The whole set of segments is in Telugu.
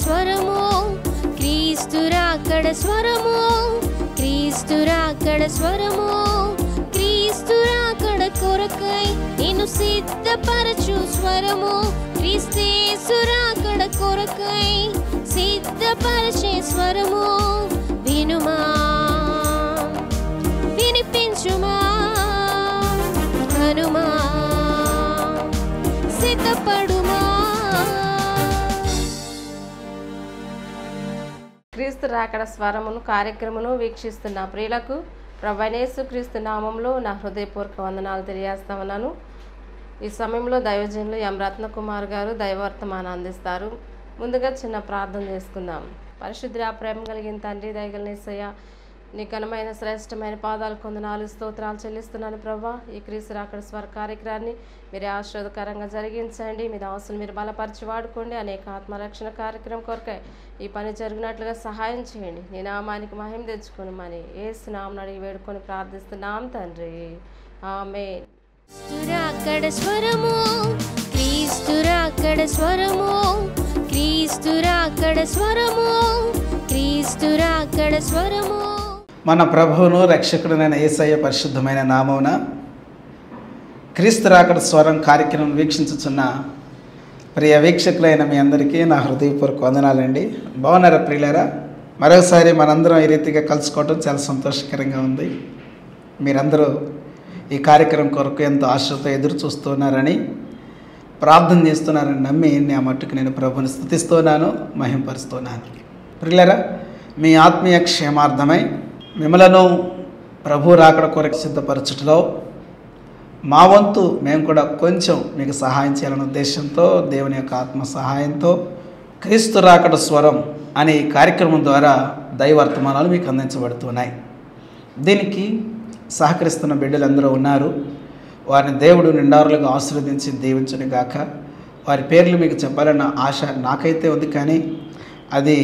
స్వరము, క్రీస్తు రాకడ స్వరము, క్రీస్తు రాకడ స్వరము, క్రీస్తు రాకడ కొరకై నిన్ను సిద్ధపరచు స్వరము, క్రీస్తు రాకడ కొరకై సిద్ధపరచే స్వరము. వినుమా, వినిపించుమా, హనుమా, సిద్ధపడుమా. క్రీస్తు రాకడ స్వరమును కార్యక్రమను వీక్షిస్తున్న ప్రియులకు ప్రభువైన యేసుక్రీస్తు నామంలో నా హృదయపూర్వక వందనాలు తెలియజేస్తా ఉన్నాను. ఈ సమయంలో దైవజనులు ఎం రత్నకుమార్ గారు దైవవర్తమానం అందిస్తారు. ముందుగా చిన్న ప్రార్థన చేసుకుందాం. పరిశుద్ధ ప్రేమ కలిగిన తండ్రి, దయగలిగిన యేసయ్య, నీ ఘనమైన శ్రేష్టమైన పాదాలు కొందనాలు స్తోత్రాలు చెల్లిస్తున్నాను ప్రభా. ఈ క్రీస్తు రాకడ స్వర కార్యక్రమాన్ని మీరు ఆశీర్వాదకరంగా జరిగించండి. మీ దాసులు మీరు బలపరిచి వాడుకోండి. అనేక ఆత్మరక్షణ కార్యక్రమం కొరకై ఈ పని జరిగినట్లుగా సహాయం చేయండి. నీ నామానికి మహిమ తెచ్చుకొని మని యేసు నామమున అడిగి వేడుకొని ప్రార్థిస్తున్నాం తండ్రి, ఆమేన్. రాకడ స్వరము, క్రీస్తు రాకడ స్వరము, క్రీస్తు రాకడ స్వరము, క్రీస్తు రాకడ స్వరము. మన ప్రభువును రక్షకుడునైన యేసయ్య పరిశుద్ధమైన నామమున క్రీస్తు రాకడ స్వరం కార్యక్రమం వీక్షించుచున్న ప్రియ వీక్షకులైన మీ అందరికీ నా హృదయపూర్వక వందనాలండి. బాగున్నారా ప్రియులారా? మరోసారి మనందరం ఈ రీతిగా కలుసుకోవడం చాలా సంతోషకరంగా ఉంది. మీరందరూ ఈ కార్యక్రమం కొరకు ఎంతో ఆశతో ఎదురు చూస్తున్నారని, ప్రార్థన చేస్తున్నారని నమ్మి నా మట్టుకు నేను ప్రభుని స్తుతిస్తున్నాను, మహింపరుస్తున్నాను. ప్రియులారా, మీ ఆత్మీయ క్షేమార్థమై మిమ్మలను ప్రభు రాకడ కొరకు సిద్ధపరచుటలో మా వంతు మేము కూడా కొంచెం మీకు సహాయం చేయాలనే ఉద్దేశంతో దేవుని యొక్క ఆత్మ సహాయంతో క్రీస్తు రాకడ స్వరం అనే ఈ కార్యక్రమం ద్వారా దైవర్తమానాలు మీకు అందించబడుతున్నాయి. దీనికి సహకరిస్తున్న బిడ్డలందరూ ఉన్నారు. వారిని దేవుడు నిండారులుగా ఆశీర్వదించి దీవించును గాక. వారి పేర్లు మీకు చెప్పాలన్న ఆశ నాకైతే ఉంది, కానీ అది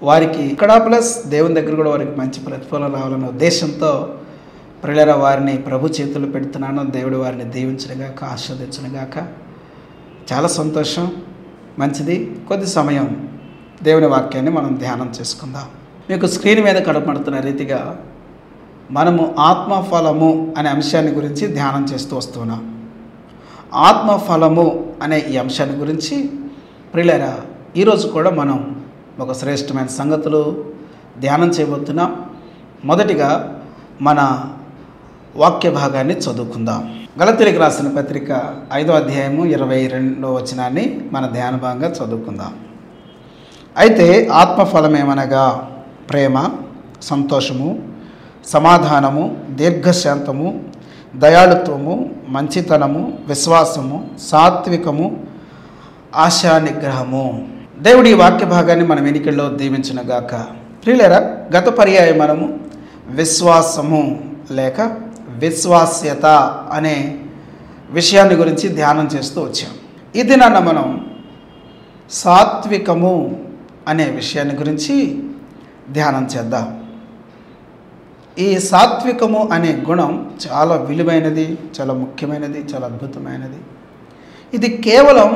వారికి ఇక్కడ ప్లస్ దేవుని దగ్గర కూడా వారికి మంచి ప్రతిఫలం రావాలన్న ఉద్దేశంతో ప్రియులారా వారిని ప్రభు చేతులు పెడుతున్నాను. దేవుడు వారిని దీవించునుగాక, ఆశీర్వదించునుగాక. చాలా సంతోషం, మంచిది. కొద్ది సమయం దేవుని వాక్యాన్ని మనం ధ్యానం చేసుకుందాం. మీకు స్క్రీన్ మీద కనపడుతున్న రీతిగా మనము ఆత్మఫలము అనే అంశాన్ని గురించి ధ్యానం చేస్తూ వస్తున్నాం. ఆత్మఫలము అనే ఈ అంశాన్ని గురించి ప్రియులారా ఈరోజు కూడా మనం ఒక శ్రేష్టమైన సంగతులు ధ్యానం చేయబోతున్నాం. మొదటిగా మన వాక్య భాగాన్ని చదువుకుందాం. గలతీయులకు రాసిన పత్రిక 5వ అధ్యాయము 22వ వచనాన్ని మన ధ్యాన భాగంగా చదువుకుందాం. అయితే ఆత్మఫలం ఏమనగా ప్రేమ, సంతోషము, సమాధానము, దీర్ఘశాంతము, దయాళుత్వము, మంచితనము, విశ్వాసము, సాత్వికము, ఆశానిగ్రహము. దేవుడి ఈ వాక్య భాగాన్ని మన వెనుకల్లో దీవించునుగాక. ప్రియులారా, గత పర్యాయం మనము విశ్వాసము లేక విశ్వాస్యత అనే విషయాన్ని గురించి ధ్యానం చేస్తూ వచ్చాం. ఈ దినాన మనం సాత్వికము అనే విషయాన్ని గురించి ధ్యానం చేద్దాం. ఈ సాత్వికము అనే గుణం చాలా విలువైనది, చాలా ముఖ్యమైనది, చాలా అద్భుతమైనది. ఇది కేవలం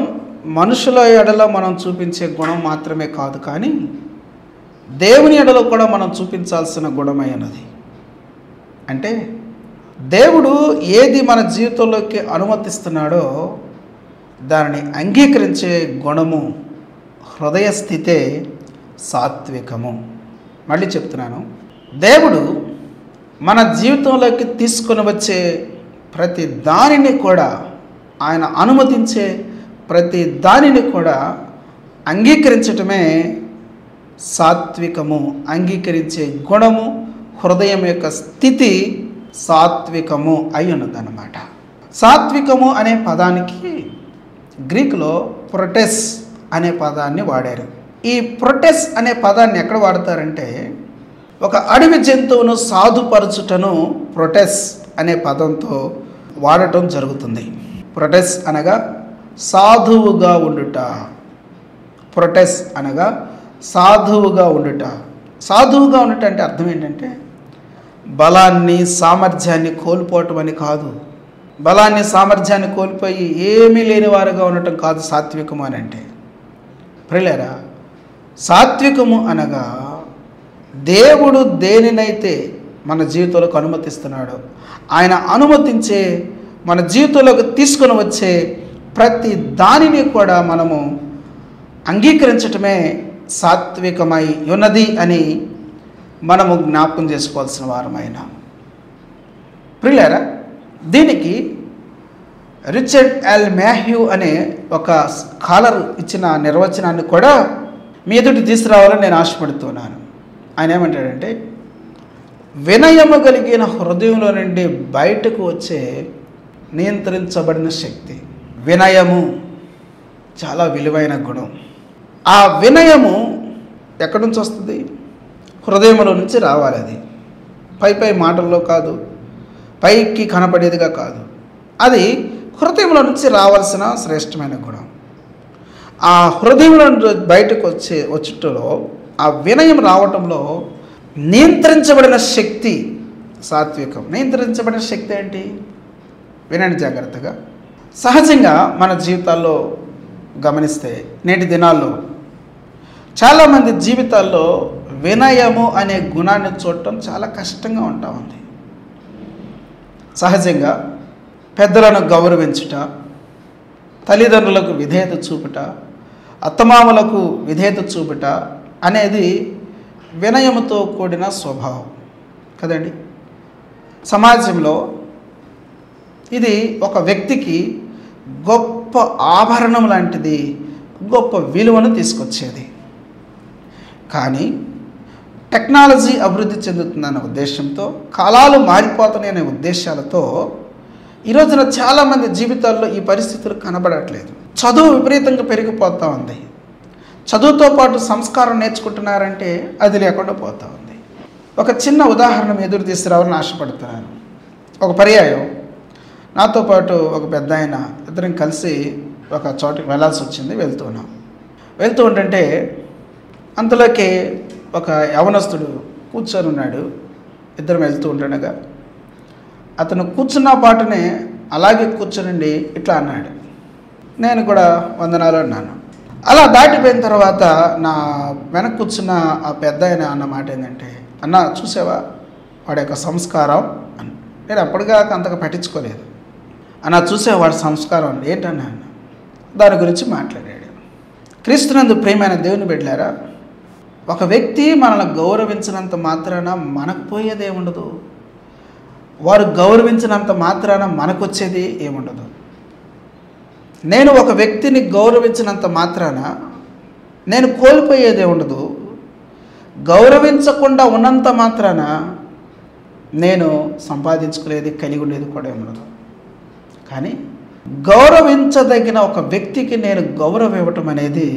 మనుషుల ఎడలో మనం చూపించే గుణం మాత్రమే కాదు, కానీ దేవుని ఎడలో కూడా మనం చూపించాల్సిన గుణమైనది. అంటే దేవుడు ఏది మన జీవితంలోకి అనుమతిస్తున్నాడో దానిని అంగీకరించే గుణము, హృదయ స్థితే సాత్వికము. మళ్ళీ చెప్తున్నాను, దేవుడు మన జీవితంలోకి తీసుకొని వచ్చే ప్రతి దానిని కూడా, ఆయన అనుమతించే ప్రతి దానిని కూడా అంగీకరించటమే సాత్వికము. అంగీకరించే గుణము, హృదయం యొక్క స్థితి సాత్వికము అయి ఉన్నదన్నమాట. సాత్వికము అనే పదానికి గ్రీకులో ప్రొటెస్ అనే పదాన్ని వాడారు. ఈ ప్రొటెస్ అనే పదాన్ని ఎక్కడ వాడతారంటే, ఒక అడవి జంతువును సాధుపరచుటను ప్రొటెస్ అనే పదంతో వాడటం జరుగుతుంది. ప్రొటెస్ అనగా సాధువుగా ఉండుట. ప్రొటెస్ అనగా సాధువుగా ఉండుట. సాధువుగా ఉండుట అంటే అర్థం ఏంటంటే బలాన్ని, సామర్థ్యాన్ని కోల్పోవటం అని కాదు. బలాన్ని, సామర్థ్యాన్ని కోల్పోయి ఏమీ లేని వారుగా ఉండటం కాదు సాత్వికం అని అంటే. ప్రియులారా, సాత్వికము అనగా దేవుడు దేనినైతే మన జీవితంలోకి అనుమతిస్తున్నాడో, ఆయన అనుమతించే మన జీవితంలోకి తీసుకొని వచ్చే ప్రతి దానిని కూడా మనము అంగీకరించటమే సాత్వికమై ఉన్నది అని మనము జ్ఞాపకం చేసుకోవాల్సిన వారమైన ప్రియులారా. దీనికి రిచర్డ్ ఎల్ మ్యాథ్యూ అనే ఒక స్కాలర్ ఇచ్చిన నిర్వచనాన్ని కూడా మీ ఎదుటి తీసుకురావాలని నేను ఆశపడుతున్నాను. ఆయన ఏమంటాడంటే, వినయము కలిగిన హృదయంలో నుండి బయటకు వచ్చే నియంత్రించబడిన శక్తి. వినయము చాలా విలువైన గుణం. ఆ వినయము ఎక్కడి నుంచి వస్తుంది? హృదయంలో నుంచి రావాలి. అది పై మాటల్లో కాదు, పైకి కనపడేదిగా కాదు, అది హృదయంలో నుంచి రావాల్సిన శ్రేష్టమైన గుణం. ఆ హృదయంలో బయటకు వచ్చుటలో ఆ వినయం రావటంలో నియంత్రించబడిన శక్తి సాత్వికం. నియంత్రించబడిన శక్తి ఏంటి? వినండి జాగ్రత్తగా. సహజంగా మన జీవితాల్లో గమనిస్తే నేటి దినాల్లో చాలామంది జీవితాల్లో వినయము అనే గుణాన్ని చూడటం చాలా కష్టంగా ఉంటా ఉంది. సహజంగా పెద్దలను గౌరవించుట, తల్లిదండ్రులకు విధేయత చూపుట, అత్తమామలకు విధేయత చూపుట అనేది వినయముతో కూడిన స్వభావం కదండి. సమాజంలో ఇది ఒక వ్యక్తికి గొప్ప ఆభరణం లాంటిది, గొప్ప విలువను తీసుకొచ్చేది. కానీ టెక్నాలజీ అభివృద్ధి చెందుతుందనే ఉద్దేశంతో, కాలాలు మారిపోతున్నాయనే ఉద్దేశాలతో ఈరోజున చాలామంది జీవితాల్లో ఈ పరిస్థితులు కనబడట్లేదు. చదువు విపరీతంగా పెరిగిపోతూ ఉంది. చదువుతో పాటు సంస్కారం నేర్చుకుంటున్నారంటే అది లేకుండా పోతూ ఉంది. ఒక చిన్న ఉదాహరణ ఎదురు తీసుకురావాలని ఆశపడుతున్నాను. ఒక పర్యాయం నాతో పాటు ఒక పెద్ద ఆయన, ఇద్దరం కలిసి ఒక చోటుకి వెళ్ళాల్సి వచ్చింది. వెళ్తూ ఉంటుంటే అంతలోకి ఒక యవనస్తుడు కూర్చొని ఉన్నాడు. ఇద్దరం వెళ్తూ ఉంటుండగా అతను కూర్చున్న పాటనే అలాగే కూర్చోనండి ఇట్లా అన్నాడు. నేను కూడా వందనాలు అన్నాను. అలా దాటిపోయిన తర్వాత నా వెనక కూర్చున్న ఆ పెద్ద ఆయన అన్న మాట ఏంటంటే, అన్న చూసావా వాడి యొక్క సంస్కారం అని. నేను అప్పటిదాకా అంతగా పట్టించుకోలేదు. అన్న చూసావా వాడి సంస్కారం అని. ఏంటన్నా అన్న దాని గురించి మాట్లాడాడు. క్రీస్తునందు ప్రియమైన దేవుని బిడ్డలారా, ఒక వ్యక్తి మనల్ని గౌరవించినంత మాత్రాన మనకు పోయేది ఏముండదు. వారు గౌరవించినంత మాత్రాన మనకు వచ్చేది ఏముండదు. నేను ఒక వ్యక్తిని గౌరవించినంత మాత్రాన నేను కోల్పోయేదే ఉండదు. గౌరవించకుండా ఉన్నంత మాత్రాన నేను సంపాదించుకునేది, కలిగి ఉండేది కూడా ఉండదు. కానీ గౌరవించదగిన ఒక వ్యక్తికి నేను గౌరవం ఇవ్వటం అనేది,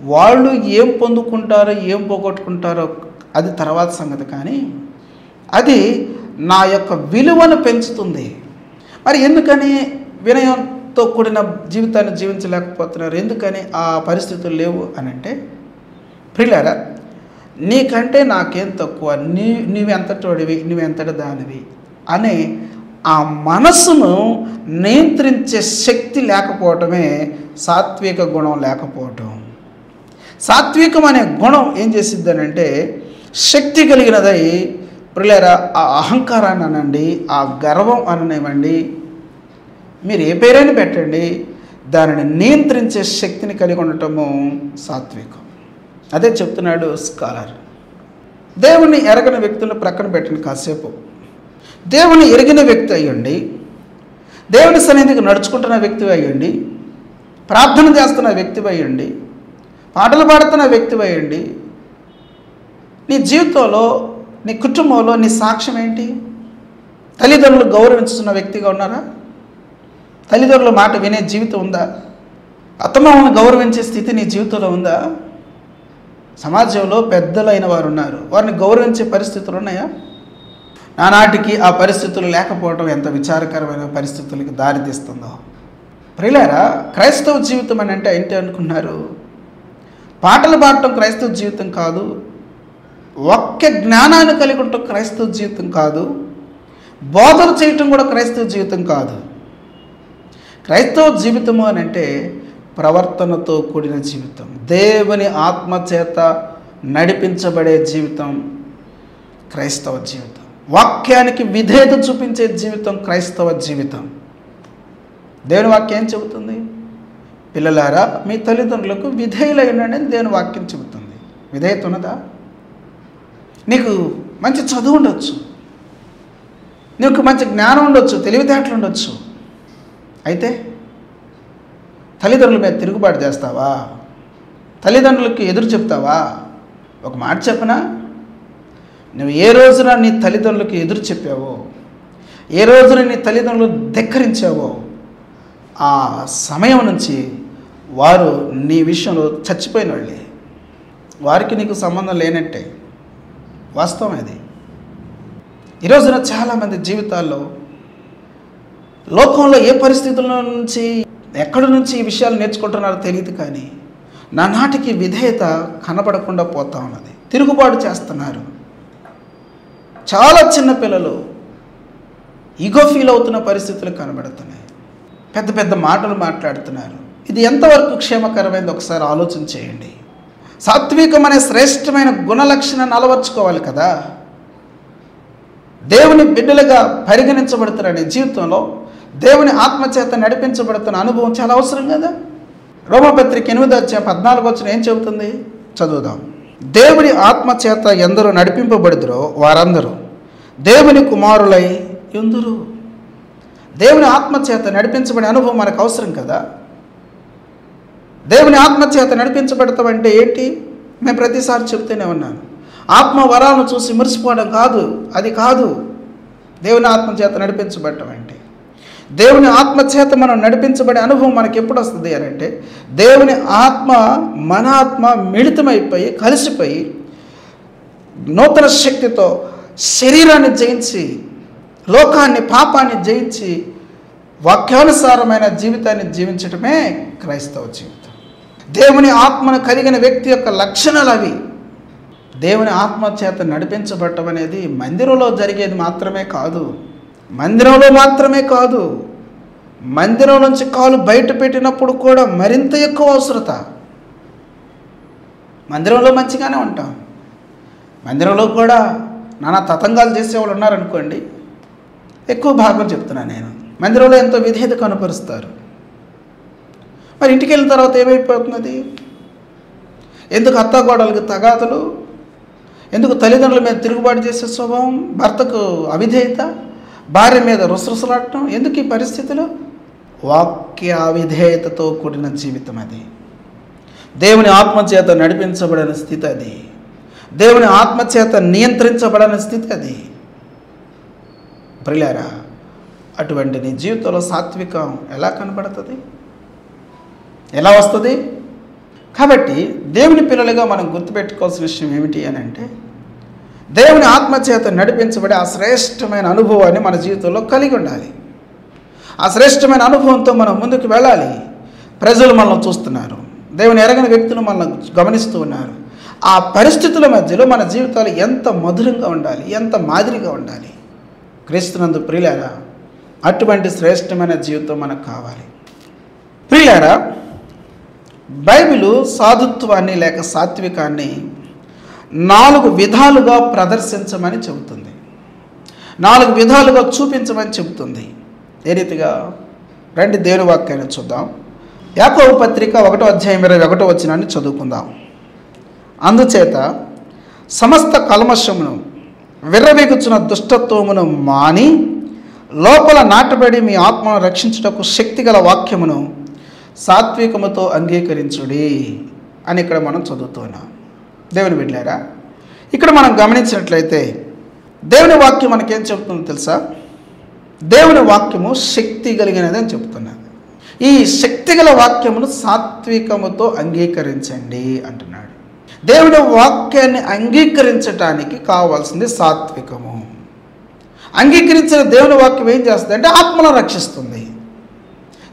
వాళ్ళు ఏం పొందుకుంటారో ఏం పోగొట్టుకుంటారో అది తర్వాత సంగతి, కానీ అది నా యొక్క విలువను పెంచుతుంది. మరి ఎందుకని వినయంతో కూడిన జీవితాన్ని జీవించలేకపోతున్నారు? ఎందుకని ఆ పరిస్థితులు లేవు అని అంటే, ప్రియులారా, నీకంటే నాకేం తక్కువ, నువ్వెంతటోడివి, నువ్వెంతటి దానివి అనే ఆ మనస్సును నియంత్రించే శక్తి లేకపోవటమే సాత్విక గుణం లేకపోవటం. సాత్వికం అనే గుణం ఏం చేసిద్దనంటే, శక్తి కలిగినదై ప్రియులారా, ఆ అహంకారాన్ని అనండి, ఆ గర్వం అననివ్వండి, మీరు ఏ పేరైనా పెట్టండి, దానిని నియంత్రించే శక్తిని కలిగి ఉండటము సాత్వికం. అదే చెప్తున్నాడు స్కాలర్. దేవుణ్ణి ఎరగని వ్యక్తులను ప్రక్కన పెట్టండి కాసేపు. దేవుని ఎరిగిన వ్యక్తి అయ్యండి, దేవుని సన్నిధికి నడుచుకుంటున్న వ్యక్తి అయ్యండి, ప్రార్థన చేస్తున్న వ్యక్తి అయ్యండి, పాటలు పాడుతున్న వ్యక్తి అయ్యండి. నీ జీవితంలో, నీ కుటుంబంలో నీ సాక్ష్యం ఏంటి? తల్లిదండ్రులు గౌరవించుతున్న వ్యక్తిగా ఉన్నారా? తల్లిదండ్రుల మాట వినే జీవితం ఉందా? అత్తమామను గౌరవించే స్థితి నీ జీవితంలో ఉందా? సమాజంలో పెద్దలైన వారు ఉన్నారు, వారిని గౌరవించే పరిస్థితులు ఉన్నాయా? నానాటికి ఆ పరిస్థితులు లేకపోవడం ఎంత విచారకరమైన పరిస్థితులకు దారితీస్తుందో. ప్రియులారా, క్రైస్తవ జీవితం అని అంటే ఏంటి అనుకున్నారు? పాటలు పాడటం క్రైస్తవ జీవితం కాదు. వాక్య జ్ఞానాన్ని కలిగి ఉండటం క్రైస్తవ జీవితం కాదు. బోధన చేయటం కూడా క్రైస్తవ జీవితం కాదు. క్రైస్తవ జీవితము అని అంటే ప్రవర్తనతో కూడిన జీవితం, దేవుని ఆత్మ చేత నడిపించబడే జీవితం క్రైస్తవ జీవితం. వాక్యానికి విధేయత చూపించే జీవితం క్రైస్తవ జీవితం. దేవుని వాక్యం ఏం చెబుతుంది? పిల్లలారా, మీ తల్లిదండ్రులకు విధేయులై ఉండండి అని దేవుని వాక్యం చెబుతుంది. విధేయత ఉన్నదా? నీకు మంచి చదువు ఉండొచ్చు, నీకు మంచి జ్ఞానం ఉండొచ్చు, తెలివితేటలు ఉండొచ్చు. అయితే తల్లిదండ్రుల మీద తిరుగుబాటు చేస్తావా? తల్లిదండ్రులకు ఎదురు చెప్తావా? ఒక మాట చెప్పనా, నువ్వు ఏ రోజున నీ తల్లిదండ్రులకు ఎదురు చెప్పావో, ఏ రోజున నీ తల్లిదండ్రులు ధిక్కరించావో, ఆ సమయం నుంచి వారు నీ విషయంలో చచ్చిపోయిన వాళ్ళే. వారికి నీకు సంబంధం లేనట్టే. వాస్తవం అది. ఈరోజున చాలామంది జీవితాల్లో లోకంలో ఏ పరిస్థితుల నుంచి ఎక్కడి నుంచి ఈ విషయాలు నేర్చుకుంటున్నారో తెలియదు, కానీ నానాటికి విధేయత కనబడకుండా పోతా ఉన్నది. తిరుగుబాటు చేస్తున్నారు. చాలా చిన్న పిల్లలు ఈగో ఫీల్ అవుతున్న పరిస్థితులు కనబడుతున్నాయి. పెద్ద పెద్ద మాటలు మాట్లాడుతున్నారు. ఇది ఎంతవరకు క్షేమకరమైంది ఒకసారి ఆలోచన చేయండి. సాత్వికం అనే శ్రేష్టమైన గుణలక్షణాన్ని అలవర్చుకోవాలి కదా. దేవుని బిడ్డలుగా పరిగణించబడుతున్న జీవితంలో దేవుని ఆత్మచేత నడిపించబడుతున్న అనుభవం చాలా అవసరం కదా. రోమపత్రిక 8:14 ఏం చెబుతుంది? చదువుదాం. దేవుని ఆత్మచేత ఎందరూ నడిపింపబడుదురో వారందరూ దేవుని కుమారులై యుందురు. దేవుని ఆత్మచేత నడిపించబడే అనుభవం మనకు అవసరం కదా. దేవుని ఆత్మచేత నడిపించబడతామంటే ఏంటి? నేను ప్రతిసారి చెప్తూనే ఉన్నాను, ఆత్మ వరాలను చూసి మురిసిపోవడం కాదు, అది కాదు. దేవుని ఆత్మచేత నడిపించబడటం అంటే, దేవుని ఆత్మచేత మనం నడిపించబడే అనుభవం మనకి ఎప్పుడు వస్తుంది అని అంటే, దేవుని ఆత్మ మన ఆత్మ మిళితమైపోయి కలిసిపోయి నూతన శక్తితో శరీరాన్ని జయించి, లోకాన్ని పాపాన్ని జయించి వాక్యానుసారమైన జీవితాన్ని జీవించటమే క్రైస్తవ జీవితం. దేవుని ఆత్మను కలిగిన వ్యక్తి యొక్క లక్షణాలు అవి. దేవుని ఆత్మ చేత నడిపించబడటం అనేది మందిరంలో జరిగేది మాత్రమే కాదు. మందిరంలో మాత్రమే కాదు, మందిరం నుంచి కాలు బయట పెట్టినప్పుడు కూడా మరింత ఎక్కువ అవసరత. మందిరంలో మంచిగానే ఉంటాం, మందిరంలో కూడా నానా తతంగాలు చేసేవాళ్ళు ఉన్నారనుకోండి, ఎక్కువ భాగం చెప్తున్నాను నేను. మందిరంలో ఎంతో విధేయత కనపరుస్తారు. మరి ఇంటికి వెళ్ళిన తర్వాత ఏమైపోతున్నది? ఎందుకు అత్తాకోడలకు తగాదులు, ఎందుకు తల్లిదండ్రుల మీద తిరుగుబాటు చేసే స్వభావం, భర్తకు అవిధేయత, భార్య మీద రుసరుసలాడటం, ఎందుకు ఈ పరిస్థితులు? వాక్య అవిధేయతతో కూడిన జీవితం అది. దేవుని ఆత్మచేత నడిపించబడిన స్థితి అది. దేవుని ఆత్మచేత నియంత్రించబడిన స్థితి అది. ప్రియులారా, అటువంటి నీ జీవితంలో సాత్వికం ఎలా కనబడుతుంది? ఎలా వస్తుంది? కాబట్టి దేవుని పిల్లలుగా మనం గుర్తుపెట్టుకోవాల్సిన విషయం ఏమిటి అని అంటే, దేవుని ఆత్మచేత నడిపించబడే ఆ శ్రేష్టమైన అనుభవాన్ని మన జీవితంలో కలిగి ఉండాలి. ఆ శ్రేష్టమైన అనుభవంతో మనం ముందుకు వెళ్ళాలి. ప్రజలు మనల్ని చూస్తున్నారు, దేవుని ఎరగని వ్యక్తులు మనల్ని గమనిస్తూ ఉన్నారు. ఆ పరిస్థితుల మధ్యలో మన జీవితాలు ఎంత మధురంగా ఉండాలి, ఎంత మాదిరిగా ఉండాలి. క్రీస్తునందు ప్రియులారా, అటువంటి శ్రేష్టమైన జీవితం మనకు కావాలి. ప్రియులారా, బైబిలు సాధుత్వాన్ని లేక సాత్వికాన్ని 4 విధాలుగా ప్రదర్శించమని చెబుతుంది, 4 విధాలుగా చూపించమని చెబుతుంది. ఏ రీతిగా? రండి దేవుని వాక్యాన్ని చూద్దాం. యాకోబు పత్రిక 1:21 చదువుకుందాం. అందుచేత సమస్త కల్మషమును విర్రవీగుచున్న దుష్టత్వమును మాని లోపల నాటబడి మీ ఆత్మను రక్షించుటకు శక్తిగల వాక్యమును సాత్వికముతో అంగీకరించుడి అని ఇక్కడ మనం చదువుతున్నాం. దేవుని బిడ్డలారా, ఇక్కడ మనం గమనించినట్లయితే దేవుని వాక్యం మనకేం చెబుతుందో తెలుసా? దేవుని వాక్యము శక్తి కలిగినది అని చెప్తున్నది. ఈ శక్తిగల వాక్యమును సాత్వికముతో అంగీకరించండి అంటున్నాడు. దేవుని వాక్యాన్ని అంగీకరించటానికి కావాల్సింది సాత్వికము. అంగీకరించిన దేవుని వాక్యం ఏం చేస్తుంది అంటే ఆత్మను రక్షిస్తుంది.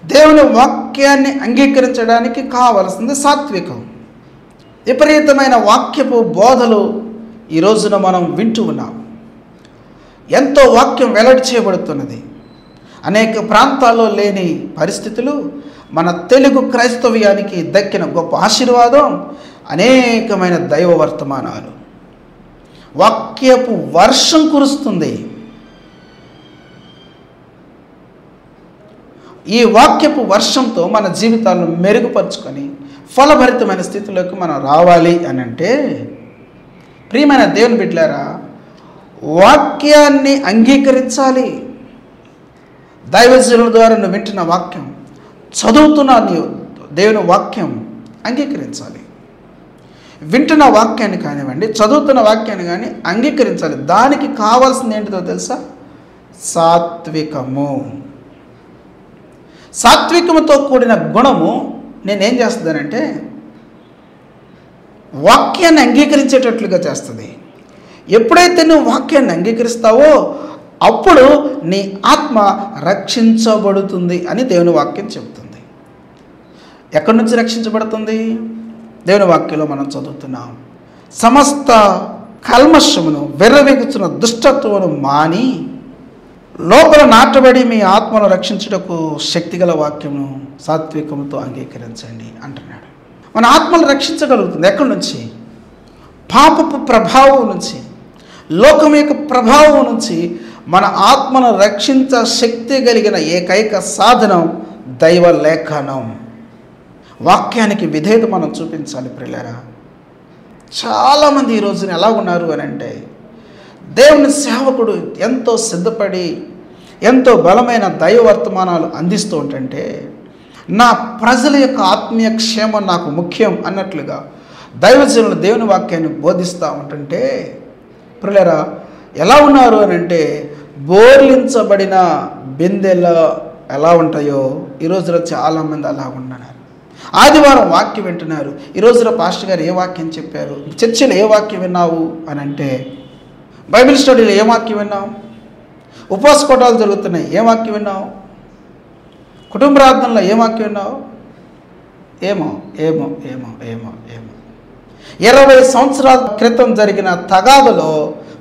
దేవుని వాక్యాన్ని అంగీకరించడానికి కావలసింది సాత్వికం. విపరీతమైన వాక్యపు బోధలు ఈ రోజున మనం వింటూ ఉన్నాం. ఎంతో వాక్యం వెల్లడి చేయబడుతున్నది. అనేక ప్రాంతాల్లో లేని పరిస్థితులు మన తెలుగు క్రైస్తవ్యానికి దక్కిన గొప్ప ఆశీర్వాదం అనేకమైన దైవ వర్తమానాలు. వాక్యపు వర్షం కురుస్తుంది. ఈ వాక్యపు వర్షంతో మన జీవితాలను మెరుగుపరుచుకొని ఫలభరితమైన స్థితిలోకి మనం రావాలి అని అంటే, ప్రియమైన దేవుని బిడ్డలారా, వాక్యాన్ని అంగీకరించాలి. దైవజనుల ద్వారా నువ్వు వింటున్న వాక్యం, చదువుతున్న నీవు దేవుని వాక్యం అంగీకరించాలి. వింటున్న వాక్యాన్ని కానివ్వండి, చదువుతున్న వాక్యాన్ని కానీ అంగీకరించాలి. దానికి కావాల్సింది ఏంటిదో తెలుసా? సాత్వికము. సాత్వికముతో కూడిన గుణము నేనేం చేస్తుందనంటే వాక్యాన్ని అంగీకరించేటట్లుగా చేస్తుంది. ఎప్పుడైతే నువ్వు వాక్యాన్ని అంగీకరిస్తావో అప్పుడు నీ ఆత్మ రక్షించబడుతుంది అని దేవుని వాక్యం చెబుతుంది. ఎక్కడి నుంచి రక్షించబడుతుంది? దేవుని వాక్యంలో మనం చదువుతున్నాం. సమస్త కల్మషమును, వెర్రవెగుచున్న దుష్టత్వమును మాని లోపల నాటబడి మీ ఆత్మను రక్షించుటకు శక్తిగల వాక్యమును సాత్వికముతో అంగీకరించండి అంటున్నాడు. మన ఆత్మను రక్షించగలుగుతుంది. ఎక్కడి నుంచి? పాపపు ప్రభావం నుంచి, లోకం యొక్క ప్రభావం నుంచి మన ఆత్మను రక్షించ శక్తి కలిగిన ఏకైక సాధనం దైవ లేఖనం. వాక్యానికి విధేయత మనం చూపించాలి ప్రియులారా. చాలామంది ఈ రోజున ఎలా ఉన్నారు అని అంటే, దేవుని సేవకుడు ఎంతో సిద్ధపడి ఎంతో బలమైన దైవ వర్తమానాలు అందిస్తూ ఉంటుంటే, నా ప్రజల యొక్క ఆత్మీయ క్షేమం నాకు ముఖ్యం అన్నట్లుగా దైవజనులు దేవుని వాక్యాన్ని బోధిస్తూ ఉంటుంటే, ప్రియులారా ఎలా ఉన్నారు అని అంటే, బోర్లించబడిన బిందెల్లో ఎలా ఉంటాయో ఈ రోజులో చాలామంది అలా ఉన్నారు. ఆదివారం వాక్యం వింటున్నారు. ఈ రోజున పాస్టర్ గారు ఏ వాక్యం చెప్పారు, చర్చిలో ఏ వాక్యం విన్నావు అని అంటే, బైబిల్ స్టడీలో ఏ వాక్యం విన్నావు, ఉపవాస కోటాలు జరుగుతున్నాయి ఏ వాక్యం విన్నావు, కుటుంబ ప్రార్థనలో ఏ వాక్యం విన్నావు? ఏమో ఏమో ఏమో ఏమో ఏమో 20 సంవత్సరాల క్రితం జరిగిన తగాదులో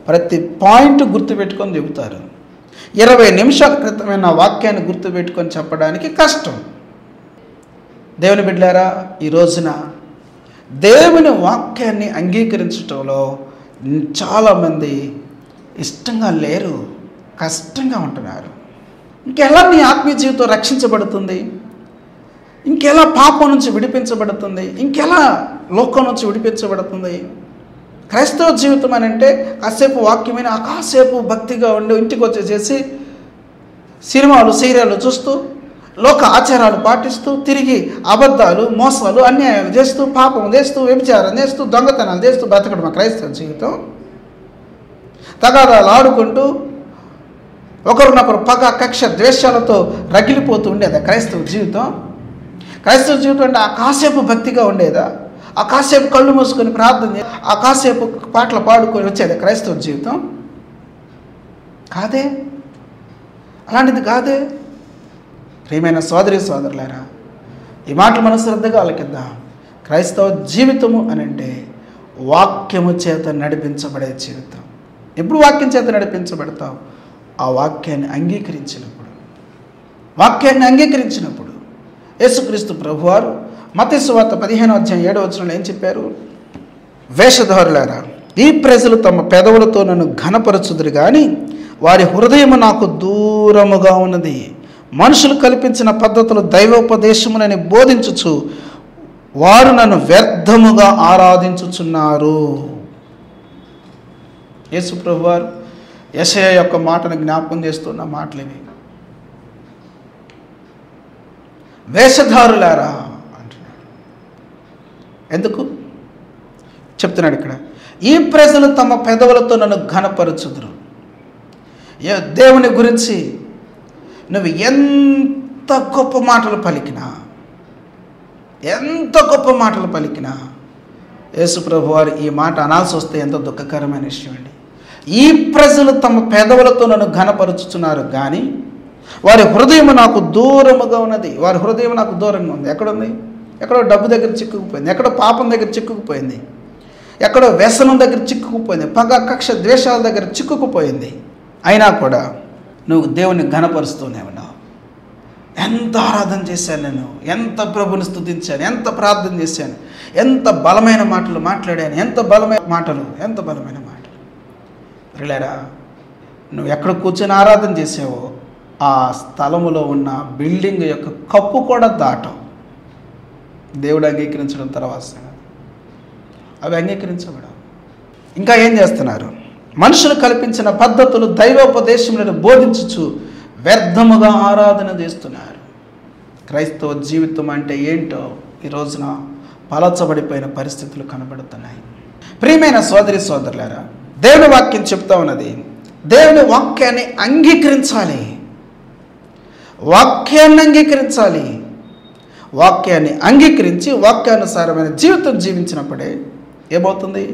ప్రతి పాయింట్ గుర్తుపెట్టుకొని చెబుతారు. 20 నిమిషాల క్రితమైన వాక్యాన్ని గుర్తుపెట్టుకొని చెప్పడానికి కష్టం. దేవుని బిడ్డలారా, ఈ రోజున దేవుని వాక్యాన్ని అంగీకరించడంలో చాలామంది ఇష్టంగా లేరు, కష్టంగా ఉంటున్నారు. ఇంకెలా నీ ఆత్మీయ జీవితం రక్షించబడుతుంది? ఇంకెలా పాపం నుంచి విడిపించబడుతుంది? ఇంకెలా లోకం నుంచి విడిపించబడుతుంది? క్రైస్తవ జీవితం అని అంటే కాసేపు వాక్యమైన కాసేపు భక్తిగా ఉండి ఇంటికి వచ్చేసేసి సినిమాలు సీరియళ్ళు చూస్తూ లోక ఆచారాలు పాటిస్తూ తిరిగి అబద్ధాలు, మోసాలు, అన్యాయాలు చేస్తూ, పాపం చేస్తూ, వ్యభిచారం చేస్తూ, దొంగతనాలు చేస్తూ బ్రతకడం క్రైస్తవ జీవితం. తగాదాలు ఆడుకుంటూ ఒకరినొకరు పగ, కక్ష, ద్వేషాలతో రగిలిపోతూ ఉండేదా క్రైస్తవ జీవితం? క్రైస్తవ జీవితం అంటే ఆ కాసేపు భక్తిగా ఉండేదా? ఆ కాసేపు కళ్ళు మూసుకొని ప్రార్థన, ఆ కాసేపు పాటలు పాడుకొని వచ్చేదా క్రైస్తవ జీవితం? కాదే, అలాంటిది కాదే. ప్రియమైన సోదరి సోదరులారా, ఈ మాటలు మనం శ్రద్ధగా ఆలకిద్దాం. క్రైస్తవ జీవితము అని అంటే వాక్యము చేత నడిపించబడే జీవితం. ఎప్పుడు వాక్యం చేత నడిపించబడతావు? ఆ వాక్యాన్ని అంగీకరించినప్పుడు. వాక్యాన్ని అంగీకరించినప్పుడు యేసుక్రీస్తు ప్రభువారు మత్తయి సువార్త 15వ అధ్యాయం 7వ వచనంలో ఏం చెప్పారు? వేషధారులారా, ఈ ప్రజలు తమ పెదవులతో నన్ను ఘనపరచుదురు కానీ వారి హృదయము నాకు దూరముగా ఉన్నది. మనుషులు కల్పించిన పద్ధతులు దైవోపదేశమునని బోధించుచు వారు నన్ను వ్యర్థముగా ఆరాధించుచున్నారు. యేసు ప్రభువారు యెషయా యొక్క మాటను జ్ఞాపకం చేస్తున్న మాటలు ఇవి. వేషధారులారా అంటున్నాడు. ఎందుకు చెప్తున్నాడు ఇక్కడ? ఈ ప్రజలు తమ పెదవులతో నన్ను ఘనపరచుదురు. దేవుని గురించి నువ్వు ఎంత గొప్ప మాటలు పలికినా, ఎంత గొప్ప మాటలు పలికినా, యేసు ప్రభువారు ఈ మాట అనాల్సి వస్తే ఎంతో దుఃఖకరమైన విషయం అండి. ఈ ప్రజలు తమ పెదవులతో నన్ను ఘనపరుచుతున్నారు కానీ వారి హృదయం నాకు దూరముగా ఉన్నది. వారి హృదయం నాకు దూరంగా ఉంది. ఎక్కడుంది? ఎక్కడో డబ్బు దగ్గర చిక్కుకుపోయింది, ఎక్కడో పాపం దగ్గర చిక్కుకుపోయింది, ఎక్కడో వ్యసనం దగ్గర చిక్కుకుపోయింది, పగ, కక్ష, ద్వేషాల దగ్గర చిక్కుకుపోయింది. అయినా కూడా నువ్వు దేవుని ఘనపరుస్తూనే ఉన్నావు. ఎంత ఆరాధన చేశాను నేను, ఎంత ప్రభుని స్తుతించాను, ఎంత ప్రార్థన చేశాను, ఎంత బలమైన మాటలు మాట్లాడాను, ఎంత బలమైన మాటలు. ప్రియులారా, నువ్వు ఎక్కడ కూర్చొని ఆరాధన చేసావో ఆ స్థలములో ఉన్న బిల్డింగ్ యొక్క కప్పు కూడా దాటం. దేవుడు అంగీకరించడం తర్వాత అవి అంగీకరించబడవు. ఇంకా ఏం చేస్తున్నారు? మనుషులు కల్పించిన పద్ధతులు దైవోపదేశములను బోధించుచు వ్యర్థముగా ఆరాధన చేస్తున్నారు. క్రైస్తవ జీవితం అంటే ఏంటో ఈ రోజున పలచబడిపోయిన పరిస్థితులు కనబడుతున్నాయి. ప్రియమైన సోదరి సోదరులారా, దేవుని వాక్యం చెప్తా ఉన్నది, దేవుని వాక్యాన్ని అంగీకరించాలి. వాక్యాన్ని అంగీకరించి వాక్యానుసారమైన జీవితం జీవించినప్పుడే ఏమవుతుంది?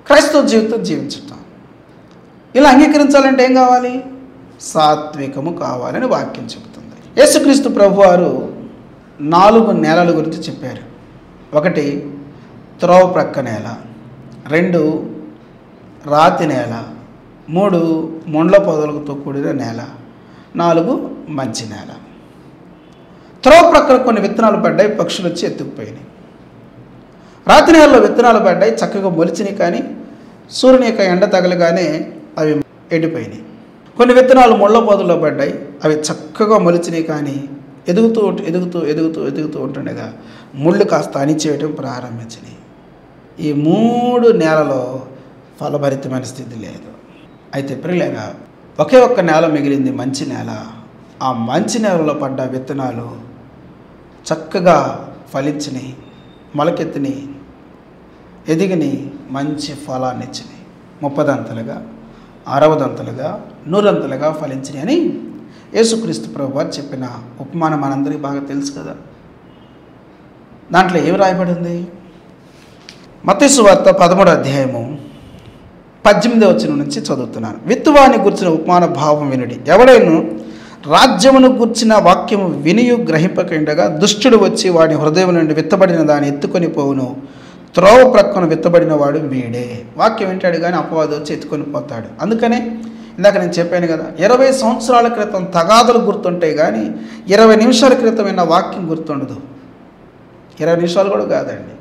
క్రైస్తవ జీవితం జీవించటం. ఇలా అంగీకరించాలంటే ఏం కావాలి? సాత్వికము కావాలని వాక్యం చెబుతుంది. యేసుక్రీస్తు ప్రభువారు 4 నేలల గురించి చెప్పారు. 1 త్రోవ ప్రక్క నేల, 2 రాతి నేల, 3 ముండ్ల పొదలతో కూడిన నేల, 4 మంచి నేల. త్రోవ ప్రక్కన కొన్ని విత్తనాలు పడ్డాయి, పక్షులు వచ్చి ఎత్తుకుపోయినాయి. రాతి నేలలో విత్తనాలు పడ్డాయి, చక్కగా మొలిచినాయి, కానీ సూర్యుని యొక్క ఎండ తగలగానే అవి ఎండిపోయినాయి. కొన్ని విత్తనాలు ముళ్ళ పొదల్లో పడ్డాయి, అవి చక్కగా మొలిచినాయి, కానీ ఎదుగుతూ ఉంటుండగా ముళ్ళు కాస్త అణిచేయటం ప్రారంభించినాయి. ఈ 3 నేలలో ఫలభరితమైన స్థితి లేదు. అయితే ప్రియులారా, ఒకే ఒక్క నేల మిగిలింది, మంచి నేల. ఆ మంచి నేలలో పడ్డ విత్తనాలు చక్కగా ఫలించినాయి, మొలకెత్తినాయి, ఎదిగినాయి, మంచి ఫలాన్ని ఇచ్చినాయి. 30 అంతలుగా, 60 అంతలుగా, 100 అంతలుగా ఫలించినాయి అని యేసుక్రీస్తు ప్రభువారు చెప్పిన ఉపమానం మనందరికీ బాగా తెలుసు కదా. దాంట్లో ఏమి రాయబడి ఉంది? మత్తయి సువార్త 13వ అధ్యాయము 18వ వచనం నుంచి చదువుతున్నాను. విత్తువాని గుర్చిన ఉపమాన భావం వినుడి. ఎవడైనా రాజ్యమును గుర్చిన వాక్యము వినియు గ్రహింపకుండగా దుష్టుడు వచ్చి వాడి హృదయం నుండి విత్తబడిన దాన్ని ఎత్తుకొని పోవును. త్రోవ ప్రక్కన విత్తబడిన వాడు వీడే. వాక్యం వింటాడు కానీ అపవాది వచ్చి ఎత్తుకొని పోతాడు. అందుకనే ఇందాక నేను చెప్పాను కదా, 20 సంవత్సరాల క్రితం తగాదులు గుర్తుంటాయి కానీ 20 నిమిషాల క్రితం విన్న వాక్యం గుర్తుండదు. 20 నిమిషాలు కూడా కాదండి.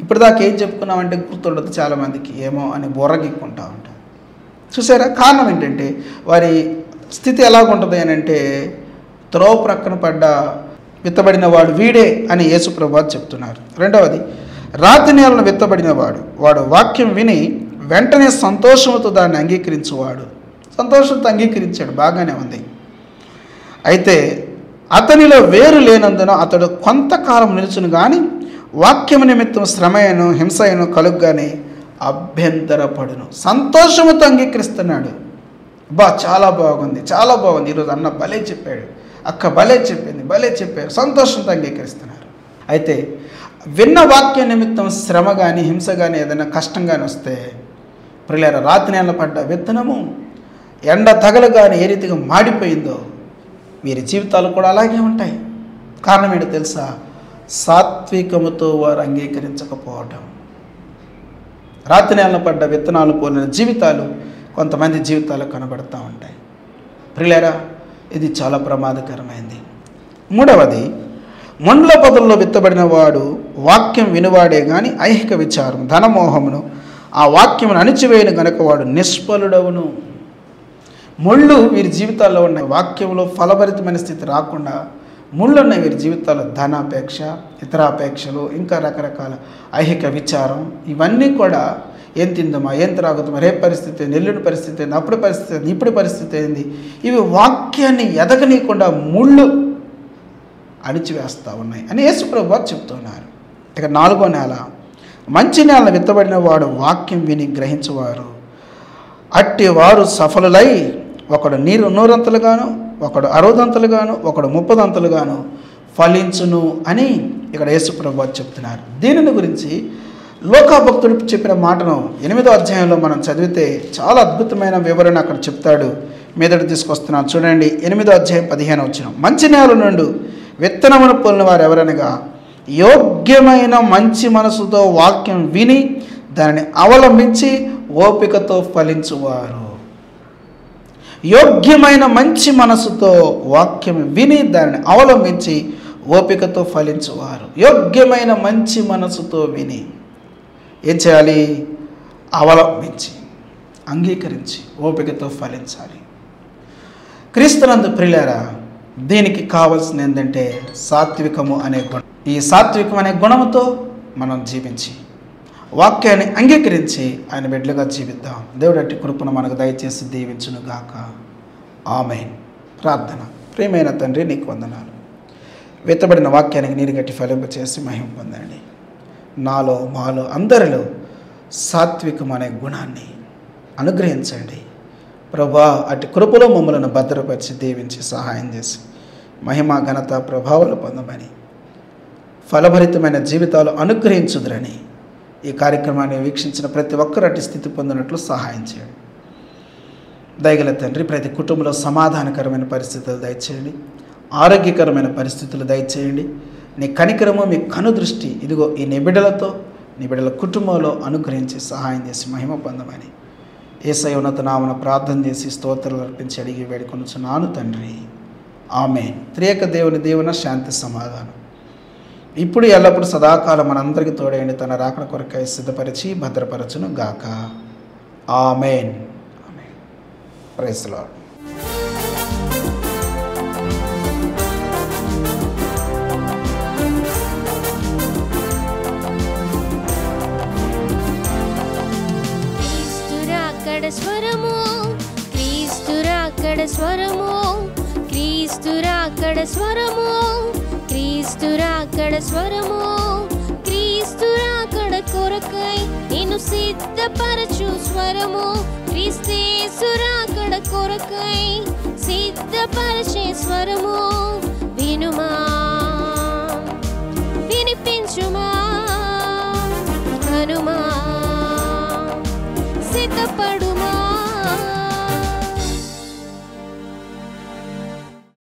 ఇప్పటిదాకా ఏం చెప్పుకున్నామంటే గుర్తుండదు చాలామందికి, ఏమో అని బొర్రగిక్కుంటా ఉంటారు. చూసారా? కారణం ఏంటంటే వారి స్థితి ఎలాగుంటుంది అని అంటే, త్రోవ ప్రక్కన పడ్డ విత్తబడిన వాడు వీడే అని యేసు ప్రభువు చెప్తున్నారు. 2వది, రాతి నేలను విత్తబడిన వాడు వాక్యం విని వెంటనే సంతోషంతో దాన్ని అంగీకరించేవాడు. సంతోషంతో అంగీకరించాడు, బాగానే ఉంది. అయితే అతనిలో వేరు లేనందున అతడు కొంతకాలం నిలుచును కానీ వాక్యము నిమిత్తం శ్రమయను హింసయను కలుగ్గానే అభ్యంతరపడును. సంతోషముతో అంగీకరిస్తున్నాడు. చాలా బాగుంది, చాలా బాగుంది, ఈరోజు అన్న భలే చెప్పాడు, అక్క భలే చెప్పింది, భలే చెప్పారు, సంతోషంతో అంగీకరిస్తున్నారు. అయితే విన్న వాక్య నిమిత్తం శ్రమ కానీ హింస కానీ ఏదైనా కష్టం కానీ వస్తే, ప్రియులారా, రాతి నేల పడ్డ విత్తనము ఎండ తగలగానే ఏ రీతిగా మాడిపోయిందో వీరి జీవితాలు కూడా అలాగే ఉంటాయి. కారణం ఏంటో తెలుసా? సాత్వికముతో వారు అంగీకరించకపోవటం. రాతి నేల పడ్డ విత్తనాలు పోలిన జీవితాలు కొంతమంది జీవితాలు కనబడుతూ ఉంటాయి. ప్రియులారా, ఇది చాలా ప్రమాదకరమైంది. 3వది, ముండ్ల పొదల్లో విత్తబడిన వాడు వాక్యం వినువాడే కానీ ఐహిక విచారం ధనమోహమును ఆ వాక్యమును అణిచివేయను గనక వాడు నిష్ఫలుడవును. ముళ్ళు వీరి జీవితాల్లో ఉన్న వాక్యంలో ఫలభరితమైన స్థితి రాకుండా ముళ్ళు ఉన్న వీరి జీవితాల్లో ధనాపేక్ష, ఇతరాపేక్షలు, ఇంకా రకరకాల ఐహిక విచారం, ఇవన్నీ కూడా ఏం తిందామా, ఏం త్రాగుతామా, రేపు పరిస్థితి ఏంది, ఎల్లుండి పరిస్థితి ఏంది, అప్పుడు పరిస్థితి ఏంది, ఇప్పుడు పరిస్థితి ఏంది, ఇవి వాక్యాన్ని ఎదగనీయకుండా ముళ్ళు అణిచివేస్తూ ఉన్నాయి అని యేసు ప్రభువు చెప్తున్నారు. ఇక 4వ నేల, మంచి నేల విత్తబడిన వాడు వాక్యం విని గ్రహించేవారు. అట్టి వారు సఫలులై ఒకడు 100 అంతలుగాను, ఒకడు 60 అంతలుగాను, ఒకడు 30 అంతలుగాను ఫలించును అని ఇక్కడ యేసు ప్రభువు చెప్తున్నారు. దీనిని గురించి లోకాభక్తుడు చెప్పిన మాటను 8వ అధ్యాయంలో మనం చదివితే చాలా అద్భుతమైన వివరణ అక్కడ చెప్తాడు. మీదట తీసుకొస్తున్నాను చూడండి. 8వ అధ్యాయం 15వ వచనం, మంచి నేల నుండి విత్తనమును పొందిన వారు ఎవరనగా యోగ్యమైన మంచి మనసుతో వాక్యం విని దానిని అవలంబించి ఓపికతో ఫలించువారు. యోగ్యమైన మంచి మనసుతో వాక్యం విని దానిని అవలంబించి ఓపికతో ఫలించువారు. యోగ్యమైన మంచి మనసుతో విని ఏం చేయాలి? అవలంబించి అంగీకరించి ఓపికతో ఫలించాలి. క్రీస్తునందు ప్రియులారా, దీనికి కావాల్సింది ఏంటంటే సాత్వికము అనే గుణం. ఈ సాత్వికం అనే గుణముతో మనం జీవించి వాక్యాన్ని అంగీకరించి ఆయన బిడ్డలుగా జీవిద్దాం. దేవుడు అట్టి కృపను మనకు దయచేసి దీవించును గాక. ఆమేన్. ప్రార్థన. ప్రియమైన తండ్రి, నీకు వందనాలు. విత్తబడిన వాక్యానికి నీరు గట్టి ఫలింప చేసి మహిమ పొందండి. నాలో మాలో అందరిలో సాత్వికం అనే గుణాన్ని అనుగ్రహించండి ప్రభా. అటు కృపలో మమ్మలను భద్రపరిచి దీవించి సహాయం చేసి మహిమ ఘనత ప్రభావాలు పొందమని, ఫలభరితమైన జీవితాలు అనుగ్రహించుదురని ఈ కార్యక్రమాన్ని వీక్షించిన ప్రతి ఒక్కరు అటు స్థితి పొందినట్లు సహాయం చేయండి. దయగల తండ్రి, ప్రతి కుటుంబంలో సమాధానకరమైన పరిస్థితులు దయచేయండి, ఆరోగ్యకరమైన పరిస్థితులు దయచేయండి. నీ కనికరము, మీ కనుదృష్టి ఇదిగో ఈ నిబిడలతో, నిబిడల కుటుంబంలో అనుగ్రహించి సహాయం చేసి మహిమ పొందమని యేసయ్య ఉన్నత నామమున ప్రార్థన చేసి స్తోత్రాలు అర్పించి అడిగి వేడుకొనుచున్నాను తండ్రి. ఆమేన్. త్రియక దేవుని దీవెన, శాంతి, సమాధానం ఇప్పుడు ఎల్లప్పుడు సదాకాలం మనందరికీ తోడేయండి. తన రాకడ కొరకై సిద్ధపరిచి భద్రపరచును గాక. Amen. Amen. Praise the Lord. స్వరము క్రీస్తురాకడ స్వరము, క్రీస్తురాకడ స్వరము, క్రీస్తురాకడ స్వరము, క్రీస్తురాకడ కొరకై నిన్ను సిద్ధపరచు స్వరము, క్రీస్తేసురాకడ కొరకై సిద్ధపరచే స్వరము. వినుమా, వినిపించుమా, హనుమా, సిద్ధపడు